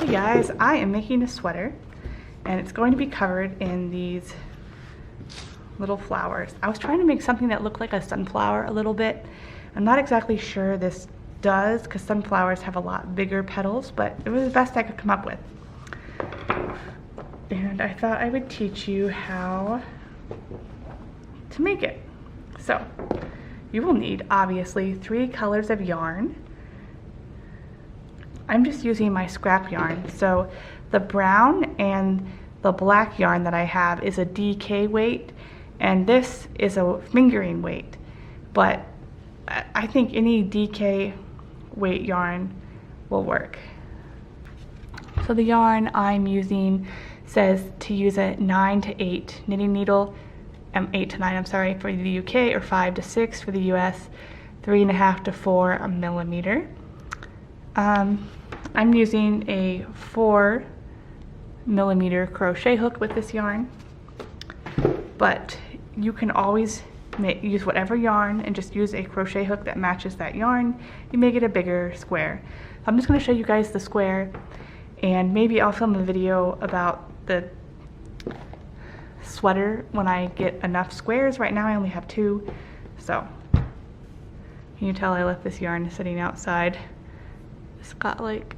Hey guys, I am making a sweater and it's going to be covered in these little flowers. I was trying to make something that looked like a sunflower a little bit. I'm not exactly sure this does because sunflowers have a lot bigger petals, but it was the best I could come up with. And I thought I would teach you how to make it. So you will need obviously 3 colors of yarn. I'm just using my scrap yarn. So the brown and the black yarn that I have is a DK weight, and this is a fingering weight. But I think any DK weight yarn will work. So the yarn I'm using says to use a 9 to 8 knitting needle, 8 to 9, I'm sorry, for the UK, or 5 to 6 for the US, 3.5 to 4 millimeter. I'm using a 4 millimeter crochet hook with this yarn, but you can always use whatever yarn and just use a crochet hook that matches that yarn. You make it a bigger square. So I'm just going to show you guys the square, and maybe I'll film a video about the sweater when I get enough squares. Right now I only have 2, so can you tell I left this yarn sitting outside? It's got like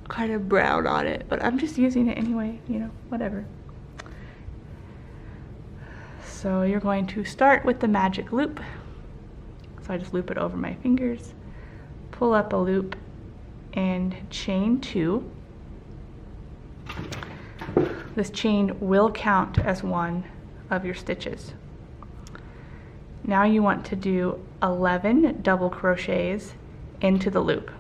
kind of brown on it, but I'm just using it anyway, you know, whatever. So you're going to start with the magic loop. So I just loop it over my fingers, pull up a loop, and chain 2. This chain will count as one of your stitches. Now you want to do 11 double crochets into the loop.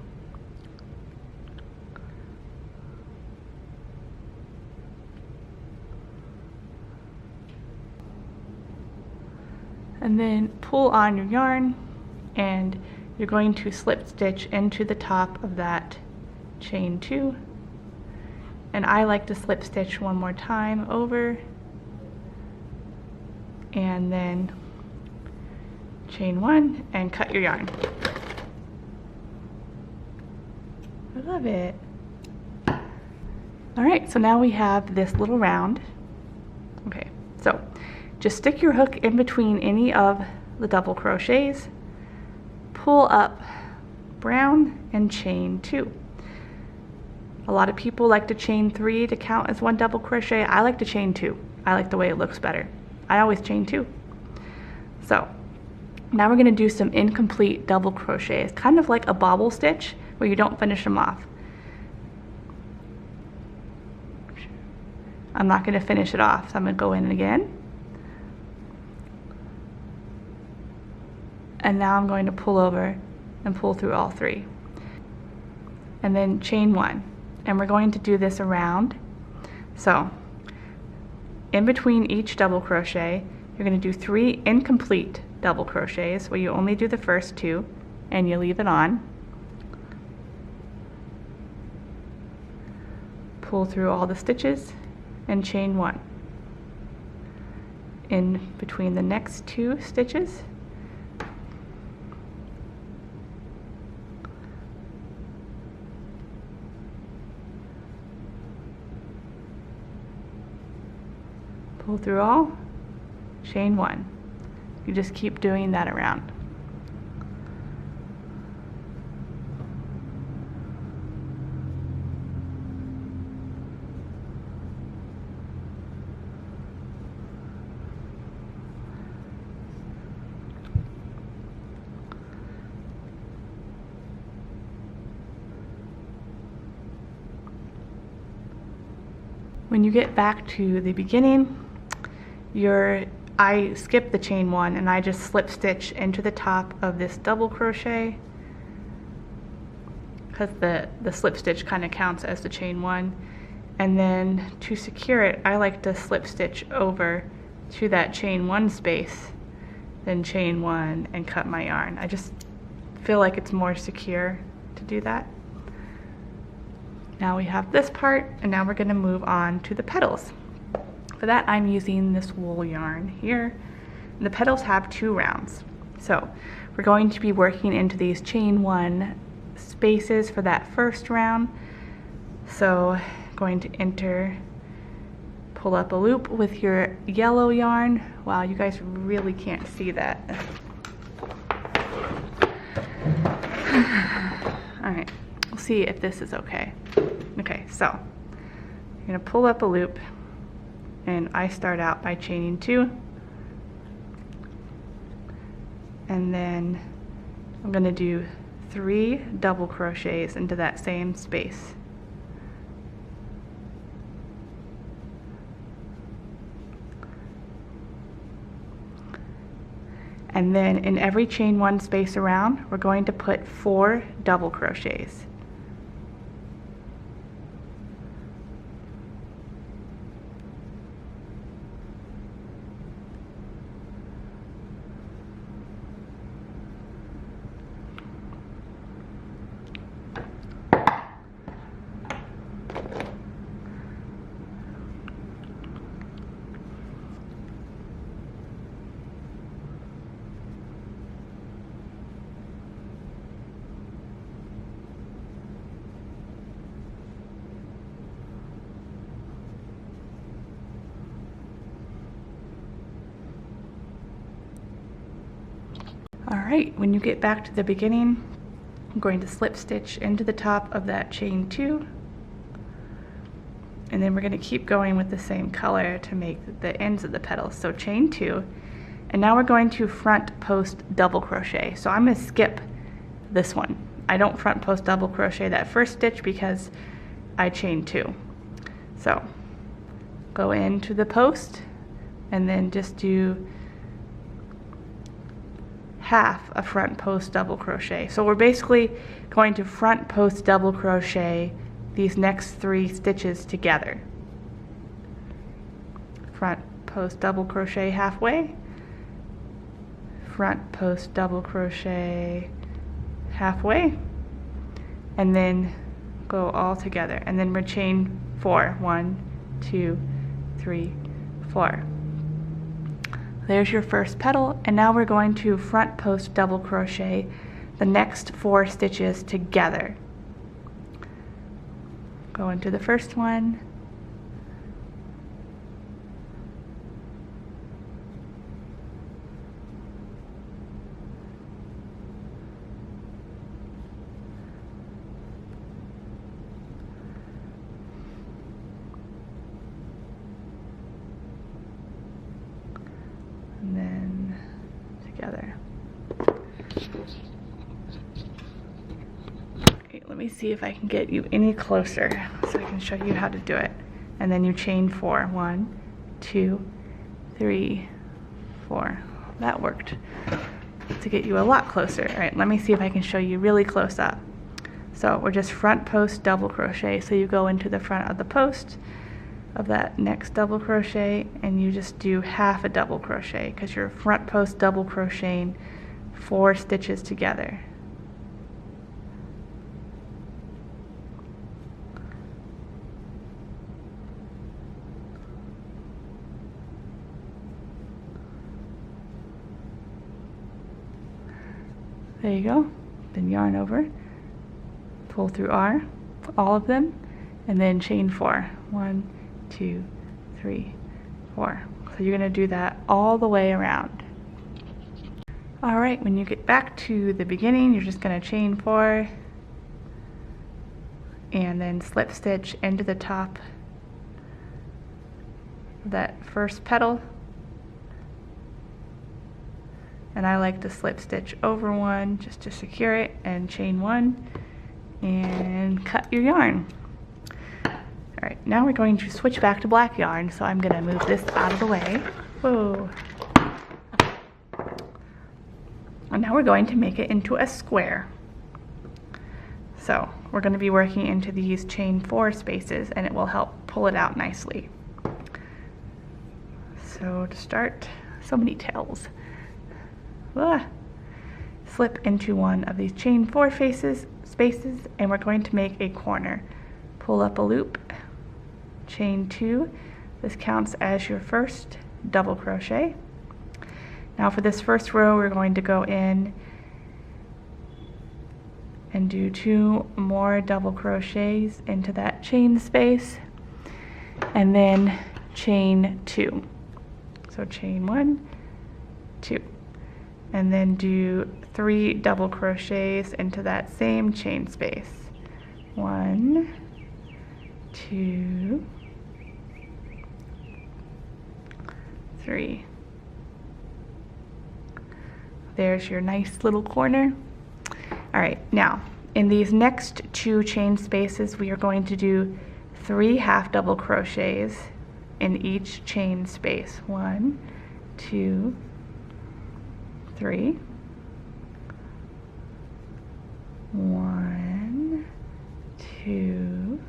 And then pull on your yarn, and you're going to slip stitch into the top of that chain 2. And I like to slip stitch one more time over, and then chain 1 and cut your yarn. I love it. Alright, so now we have this little round. Okay, so just stick your hook in between any of the double crochets, pull up brown, and chain 2. A lot of people like to chain 3 to count as one double crochet. I like to chain 2. I like the way it looks better. I always chain 2. So now we're going to do some incomplete double crochets, kind of like a bobble stitch where you don't finish them off. I'm not going to finish it off, so I'm going to go in again. And now I'm going to pull over and pull through all 3. And then chain 1. And we're going to do this around. So in between each double crochet, you're going to do 3 incomplete double crochets where you only do the first 2 and you leave it on. Pull through all the stitches and chain 1. In between the next 2 stitches, pull through all, chain 1. You just keep doing that around. When you get back to the beginning, I skip the chain 1 and I just slip stitch into the top of this double crochet because the slip stitch kind of counts as the chain 1. And then to secure it, I like to slip stitch over to that chain 1 space, then chain 1 and cut my yarn. I just feel like it's more secure to do that. Now we have this part, and now we're going to move on to the petals. For that, I'm using this wool yarn here. And the petals have 2 rounds. So we're going to be working into these chain 1 spaces for that first round. So going to pull up a loop with your yellow yarn. Wow, you guys really can't see that. All right, we'll see if this is okay. Okay, so you're gonna pull up a loop, and I start out by chaining 2, and then I'm gonna do 3 double crochets into that same space. And then in every chain 1 space around, we're going to put 4 double crochets. Alright, when you get back to the beginning, I'm going to slip stitch into the top of that chain 2, and then we're going to keep going with the same color to make the ends of the petals. So chain 2, and now we're going to front post double crochet. So I'm going to skip this one. I don't front post double crochet that first stitch because I chained 2. So go into the post and then just do half a front post double crochet. So we're basically going to front post double crochet these next 3 stitches together. Front post double crochet halfway, front post double crochet halfway, and then go all together, and then we're chain 4. 1, 2, 3, 4. There's your first petal, and now we're going to front post double crochet the next 4 stitches together. Go into the first one, and then together. Okay, let me see if I can get you any closer so I can show you how to do it. And then you chain 4. 1, 2, 3, 4. That worked to get you a lot closer. All right, let me see if I can show you really close up. So we're just front post double crochet. So you go into the front of the post of that next double crochet, and you just do half a double crochet because you're front post double crocheting 4 stitches together. There you go. Then yarn over, pull through R, all of them, and then chain 4. 1, 2, 3, 4. So you're going to do that all the way around. Alright, when you get back to the beginning, you're just going to chain 4 and then slip stitch into the top of that first petal. And I like to slip stitch over one just to secure it, and chain 1 and cut your yarn. Alright, now we're going to switch back to black yarn, so I'm going to move this out of the way. Whoa. And now we're going to make it into a square. So we're going to be working into these chain 4 spaces, and it will help pull it out nicely. So to start, so many tails. Slip into one of these chain 4 spaces, and we're going to make a corner. Pull up a loop, chain 2. This counts as your first double crochet. Now for this first row, we're going to go in and do 2 more double crochets into that chain space, and then chain 2. So chain 1, 2, and then do 3 double crochets into that same chain space. 1, 2, 3. There's your nice little corner. All right, now in these next 2 chain spaces, we are going to do 3 half double crochets in each chain space. 1, 2, 3. 1, 2,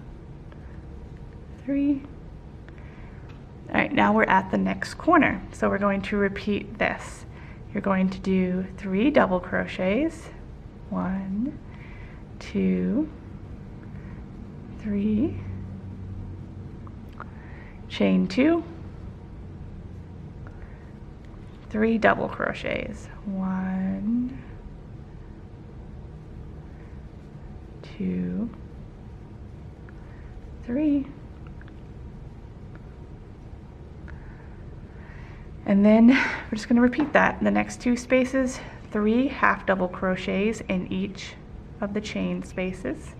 3. All right, now we're at the next corner. So we're going to repeat this. You're going to do 3 double crochets. 1, 2, 3. Chain 2. 3 double crochets. 1, 2, 3. And then we're just going to repeat that. The next 2 spaces, 3 half double crochets in each of the chain spaces.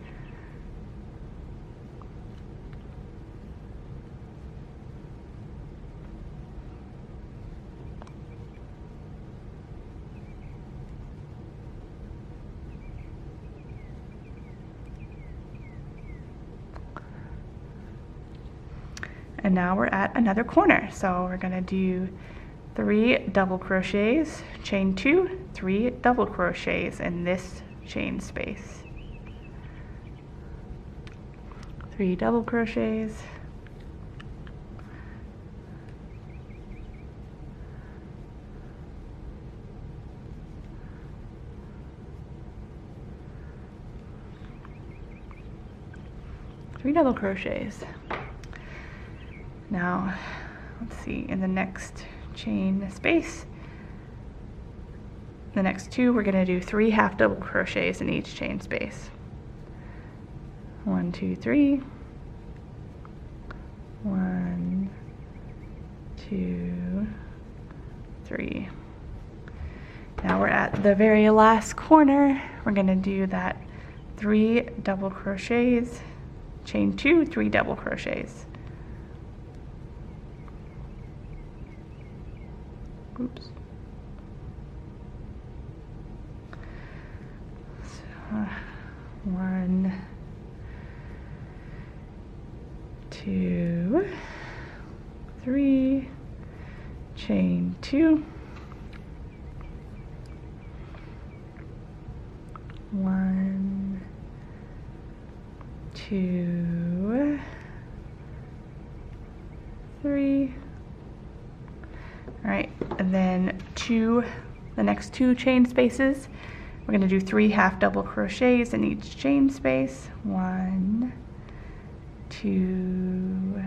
And now we're at another corner. So we're going to do 3 double crochets, chain 2, 3 double crochets in this chain space. 3 double crochets. Three double crochets. Now, let's see, in the next chain space, the next 2, we're going to do 3 half double crochets in each chain space. 1, 2, 3. 1, 2, 3. Now we're at the very last corner. We're going to do that 3 double crochets, chain 2, 3 double crochets. Oops. So, 1, 2, 3, chain 2, 1, 2, 3. All right, and then the next 2 chain spaces, we're going to do 3 half double crochets in each chain space. 1, 2,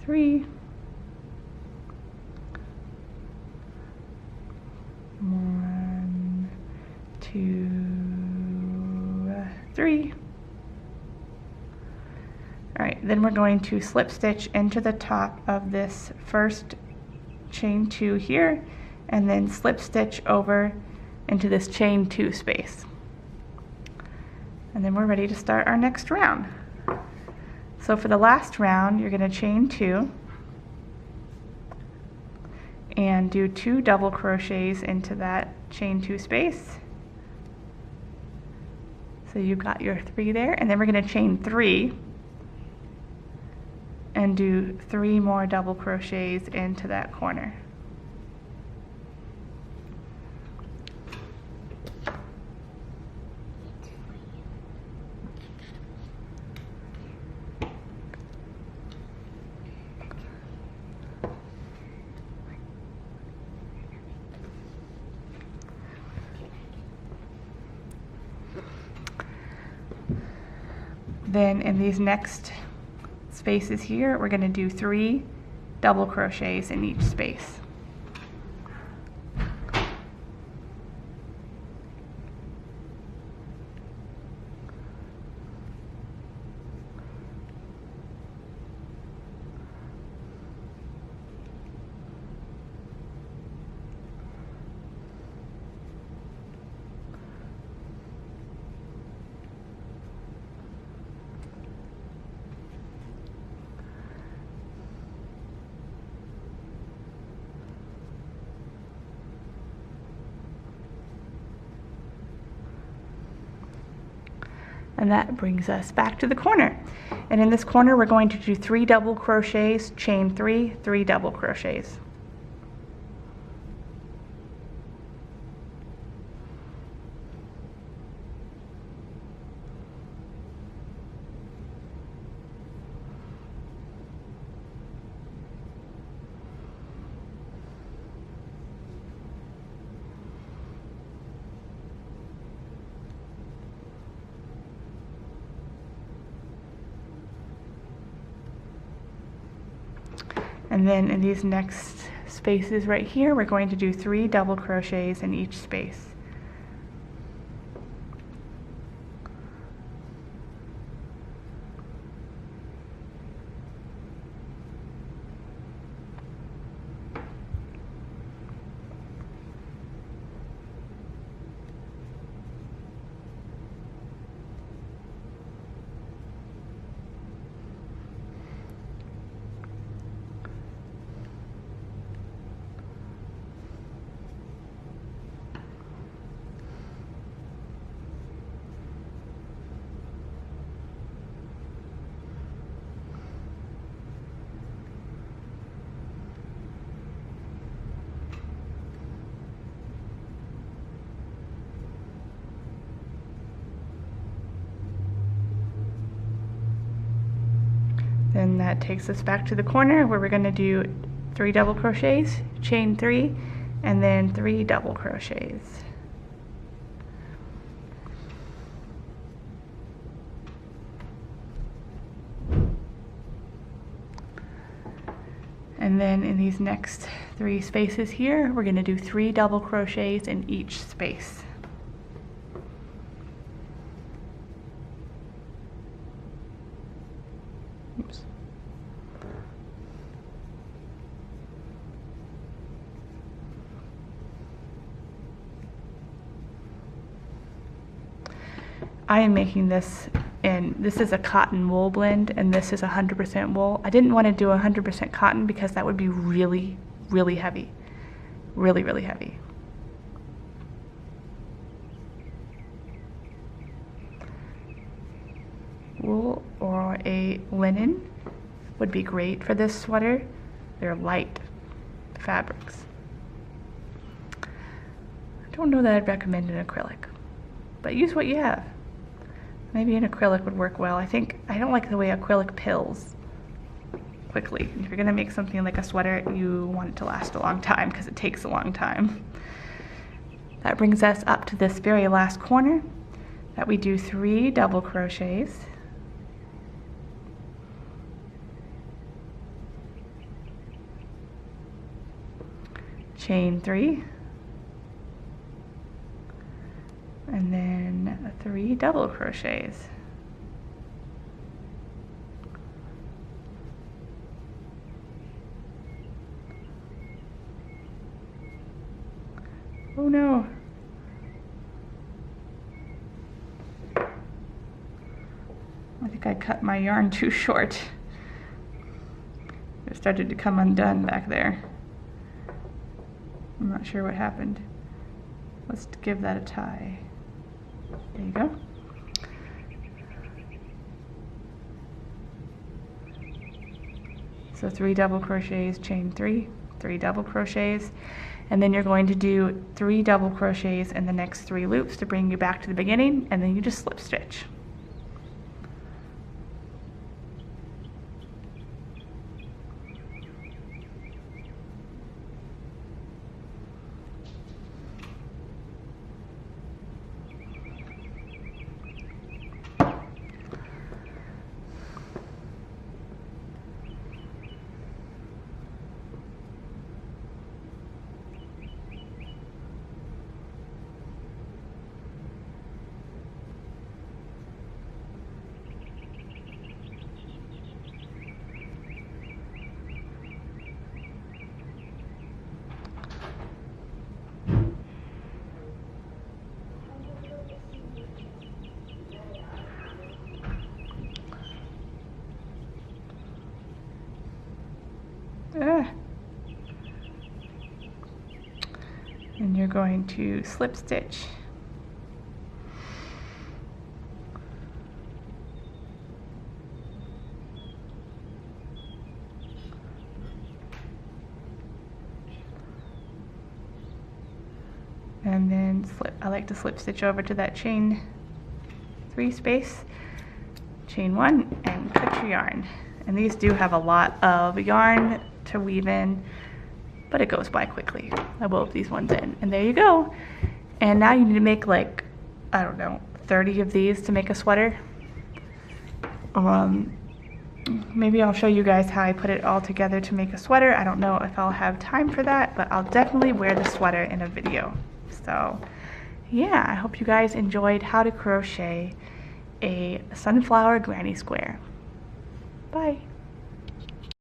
3. 1, 2, 3. All right, then we're going to slip stitch into the top of this first chain 2 here, and then slip stitch over into this chain 2 space. And then we're ready to start our next round. So for the last round, you're going to chain 2 and do 2 double crochets into that chain 2 space. So you've got your 3 there, and then we're going to chain 3 and do 3 more double crochets into that corner. Then in these next spaces here, we're going to do 3 double crochets in each space. And that brings us back to the corner. And in this corner we're going to do 3 double crochets, chain 3, 3 double crochets. And then in these next spaces right here, we're going to do 3 double crochets in each space. Then that takes us back to the corner where we're going to do 3 double crochets, chain 3, and then 3 double crochets. And then in these next 3 spaces here, we're going to do 3 double crochets in each space. Oops. I am making this, and this is a cotton wool blend, and this is 100% wool. I didn't want to do 100% cotton because that would be really, really heavy. Really, really heavy. Wool or a linen would be great for this sweater. They're light fabrics. I don't know that I'd recommend an acrylic, but use what you have. Maybe an acrylic would work well. I don't like the way acrylic pills quickly. If you're gonna make something like a sweater, you want it to last a long time because it takes a long time. That brings us up to this very last corner that we do 3 double crochets. Chain 3. And then 3 double crochets. Oh no. I think I cut my yarn too short. It started to come undone back there. I'm not sure what happened. Let's give that a tie. There you go. So 3 double crochets, chain 3, 3 double crochets, and then you're going to do 3 double crochets in the next 3 loops to bring you back to the beginning, and then you just slip stitch. And you're going to slip stitch. I like to slip stitch over to that chain 3 space, chain 1, and cut your yarn. And these do have a lot of yarn to weave in, but it goes by quickly. I wove these ones in, and there you go. And now you need to make like, I don't know, 30 of these to make a sweater. Maybe I'll show you guys how I put it all together to make a sweater. I don't know if I'll have time for that, but I'll definitely wear the sweater in a video. So yeah, I hope you guys enjoyed how to crochet a sunflower granny square. Bye.